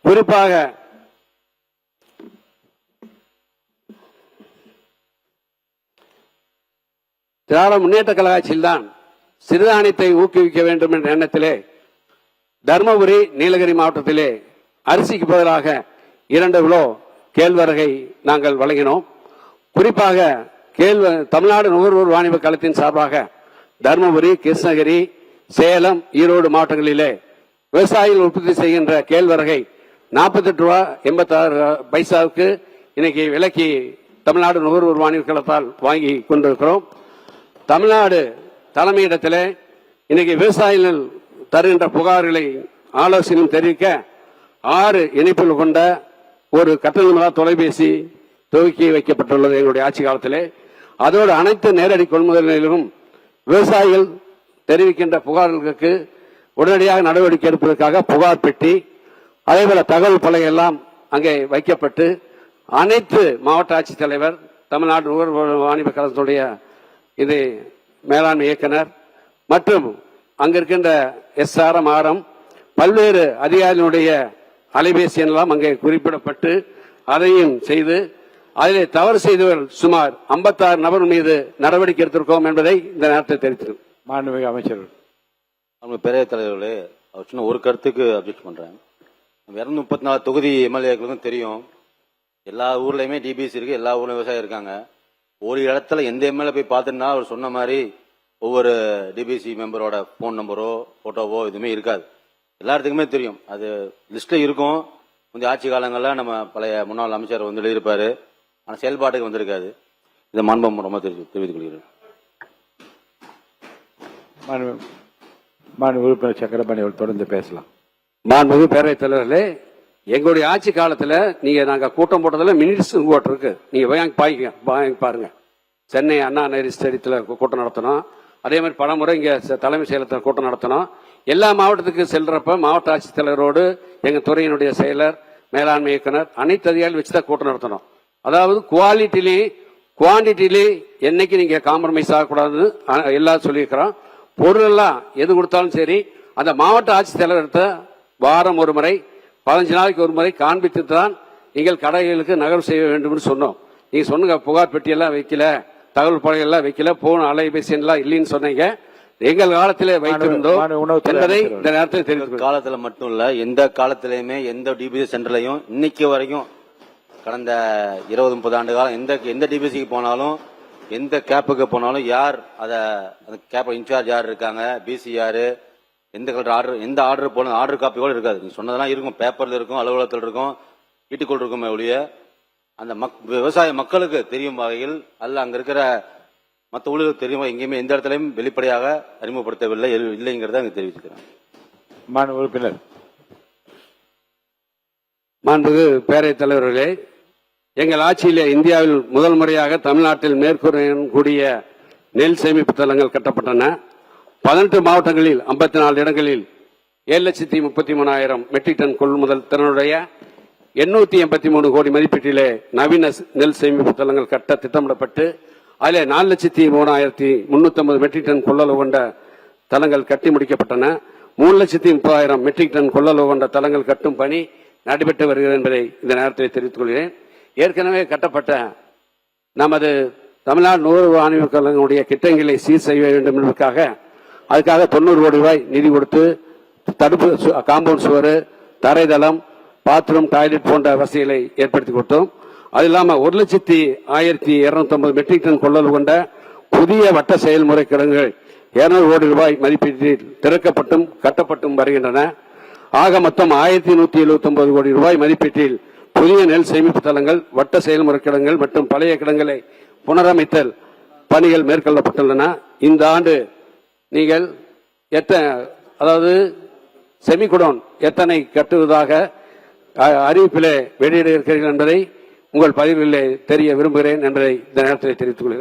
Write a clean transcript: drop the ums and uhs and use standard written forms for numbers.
குறிப்பாக திராவிட முன்னேற்ற கழக ஆட்சியில்தான் சிறுதானியத்தை ஊக்குவிக்க வேண்டும் என்ற எண்ணத்திலே தர்மபுரி நீலகிரி மாவட்டத்திலே அரிசிக்கு பதிலாக 2 கிலோ கேழ்வரகை நாங்கள் வழங்கினோம். குறிப்பாக தமிழ்நாடு நுகர்வோர் வாணிப கழகத்தின் சார்பாக தர்மபுரி, கிருஷ்ணகிரி, சேலம், ஈரோடு மாவட்டங்களிலே விவசாயிகள் உற்பத்தி செய்கின்ற கேழ்வரகை 48 ரூபா 86 பைசாவுக்கு இன்னைக்கு விலைக்கு தமிழ்நாடு நுகர்வோர் வாணிப கழகத்தால் வாங்கி கொண்டிருக்கிறோம். தமிழ்நாடு தலைமையிடத்தில் இன்னைக்கு விவசாயிகள் தருகின்ற புகார்களை ஆலோசனையும் தெரிவிக்க 6 இணைப்புகள் கொண்ட ஒரு கட்டணமில்லா தொலைபேசி துவக்கி வைக்கப்பட்டுள்ளது எங்களுடைய ஆட்சி காலத்திலே. அதோடு அனைத்து நேரடி கொள்முதல் நிலையிலும் விவசாயிகள் தெரிவிக்கின்ற புகார்களுக்கு உடனடியாக நடவடிக்கை எடுப்பதற்காக புகார் பெட்டி, அதேபோல தகவல் பலகை எல்லாம் அங்கே வைக்கப்பட்டு அனைத்து மாவட்ட ஆட்சித்தலைவர், தமிழ்நாடு நுகர்வோர் வாணிப கழகத்துடைய இது மேலாண்மை இயக்குனர் மற்றும் அங்க இருக்கின்ற SRM, RM பல்வேறு அதிகாரிகளுடைய அலைபேசி எல்லாம் அங்கே குறிப்பிடப்பட்டு அதையும் செய்து அதிலே தவறு செய்தவர்கள் சுமார் 56 நபர் மீது நடவடிக்கை எடுத்திருக்கோம் என்பதை இந்த நேரத்தில் தெரிவித்தோம். மாண்புமிகு அமைச்சர். அவங்க பேரவைத் தலைவர்களே, அவர் சொன்ன ஒரு கருத்துக்கு அப்ஜெக்ட் பண்றேன். 234 தொகுதி எம்எல்ஏக்களுக்கும் தெரியும், எல்லா ஊர்லயுமே டிபிசி இருக்கு, எல்லா ஊர்லயும் விவசாயம் இருக்காங்க. ஒரு இடத்துல எந்த எம்எல்ஏ போய் பார்த்துன்னா அவர் சொன்ன மாதிரி ஒவ்வொரு டிபிசி மெம்பரோட போன் நம்பரோ போட்டோவோ எதுவுமே இருக்காது. எல்லாத்துக்குமே தெரியும், அது லிஸ்ட்ல இருக்கும். கொஞ்சம் ஆட்சி காலங்களில் நம்ம பழைய முன்னாள் அமைச்சர் வந்து எழுதியிருப்பாரு, ஆனால் செயல்பாட்டுக்கு வந்திருக்காது. இதை மாண்பும் ரொம்ப தெரிவித்துக் கொள்கிறேன். உறுப்பினர் சக்கரபாணி அவர்கள் தொடர்ந்து பேசலாம். மாண்புமிகு பேரவைத் தலைவர்களே, எங்களுடைய ஆட்சி காலத்துல நாங்க கூட்டம் போட்டதுல மினிட்ஸ் ஓட்டு இருக்கு, நீங்க வாங்கி பாருங்க. சென்னை அண்ணா நகரி ஸ்டேடியத்தில் கூட்டம் நடத்தணும், அதே மாதிரி பல முறை இங்க தலைமை செயலகத்தில் கூட்டம் நடத்தணும். எல்லா மாவட்டத்துக்கு செல்றப்ப மாவட்ட ஆட்சித்தலைவரோடு எங்க துறையினுடைய செயலர், மேலாண்மை இயக்குனர் அனைத்து அதிகாரிகள் வச்சுதான் கூட்டம் நடத்தணும். அதாவது குவான்டிட்டிலே என்னைக்கு நீங்க காம்ப்ரமைஸ் ஆகக்கூடாதுன்னு எல்லாம் சொல்லியிருக்கிறோம். பொருள் எல்லாம் எது கொடுத்தாலும் சரி, அந்த மாவட்ட ஆட்சித்தலைவர்கிட்ட வாரம் ஒரு முறை 15 நாளைக்கு ஒரு முறை காண்பித்து தான் நீங்கள் கடைகளுக்கு நகர்வு செய்ய வேண்டும் சொன்னோம். நீங்க சொன்ன புகார் பெட்டியெல்லாம் வைக்கல, தகவல் பலகையெல்லாம் வைக்கல, போன அலைபேசி எல்லாம் இல்லைன்னு சொன்னீங்க. எங்கள் காலத்திலே வைத்திருந்தோம் என்பதை இந்த நேரத்தில் தெரிவித்து, காலத்துல மட்டும் இல்ல, எந்த காலத்திலயுமே எந்த டிபிசி சென்டர்லையும் இன்னைக்கு வரைக்கும் கடந்த 20-30 ஆண்டு காலம் எந்த டிபிசிக்கு போனாலும், எந்த கேப்புக்கு போனாலும் யார் அந்த கேப் இன்சார்ஜ் யார் இருக்காங்க, பிசி யாரு, எந்த கலர் ஆர்டர், எந்த ஆர்டர் போன ஆர்டர் காப்பி கூட இருக்காது. நீங்க சொன்னதெல்லாம் இருக்கும், பேப்பர்ல இருக்கும், அலுவலகத்தில் இருக்கும், வீட்டுக்குள் இருக்குமே ஒழிய அந்த விவசாய மக்களுக்கு தெரியும் வகையில் அல்ல அங்க இருக்கிற மற்ற ஊழியர்களுக்கு தெரியும் எங்கேயுமே எந்த இடத்துலையும் வெளிப்படையாக அறிமுகப்படுத்தவில்லை இல்லைங்கிறத அங்க தெரிவிச்சுக்கிறேன். உறுப்பினர். மாண்புமிகு பேரவைத் தலைவர்களே, எங்கள் ஆட்சியிலே இந்தியாவில் முதல் முறையாக தமிழ்நாட்டில் மேற்கூரையுடன் கூடிய நெல் சேமிப்பு தளங்கள் கட்டப்பட்டன. 18 மாவட்டங்களில் 54 இடங்களில் 7,33,000 மெட்ரிக் டன் கொள்முதல் திறனுடைய 883 கோடி மதிப்பீட்டிலே நவீன நெல் சேமிப்பு தளங்கள் கட்ட திட்டமிடப்பட்டு அதில் 4,03,350 மெட்ரிக் டன் கொள்ளளவு கொண்ட தளங்கள் கட்டி முடிக்கப்பட்டன. 3,30,000 மெட்ரிக் டன் கொள்ளளவு கொண்ட தளங்கள் கட்டும் பணி நடைபெற்று வருகிறது என்பதை இந்த நேரத்தில் தெரிவித்துக் கொள்கிறேன். ஏற்கனவே கட்டப்பட்ட நமது தமிழ்நாடு நுகர்வோர் வாணிப கழகங்களுடைய திட்டங்களை சீர் செய்ய வேண்டும் என்பதற்காக அதுக்காக 90 கோடி ரூபாய் நிதி கொடுத்து தடுப்பு காம்பவுண்ட் சுவர், தரைதளம், பாத்ரூம், டாய்லெட் போன்ற வசதிகளை ஏற்படுத்தி கொடுத்தோம். அது இல்லாமல் 1,01,250 மெட்ரிக் டன் கொள்ளளவு கொண்ட புதிய வட்ட செயல்முறை கிடங்குகள் 200 கோடி ரூபாய் மதிப்பீட்டில் திறக்கப்பட்டும் கட்டப்பட்டும் வருகின்றன. ஆக மொத்தம் 1,179 கோடி ரூபாய் மதிப்பீட்டில் புதிய நெல் சேமிப்பு தளங்கள், வட்ட செயல்முறை கிடங்குகள் மற்றும் பழைய கிடங்குகளை புனரமைத்தல் பணிகள் மேற்கொள்ளப்பட்டுள்ளன. இந்த ஆண்டு நீங்கள் அதாவது செமிகுடோன் எத்தனை கட்டுவதாக அறிவிப்பிலே வெளியிட இருக்கிறீர்கள் என்பதை உங்கள் பதிவுகளிலே தெரிய விரும்புகிறேன் என்பதை இந்த நேரத்தில் தெரிவித்துக் கொள்கிறேன்.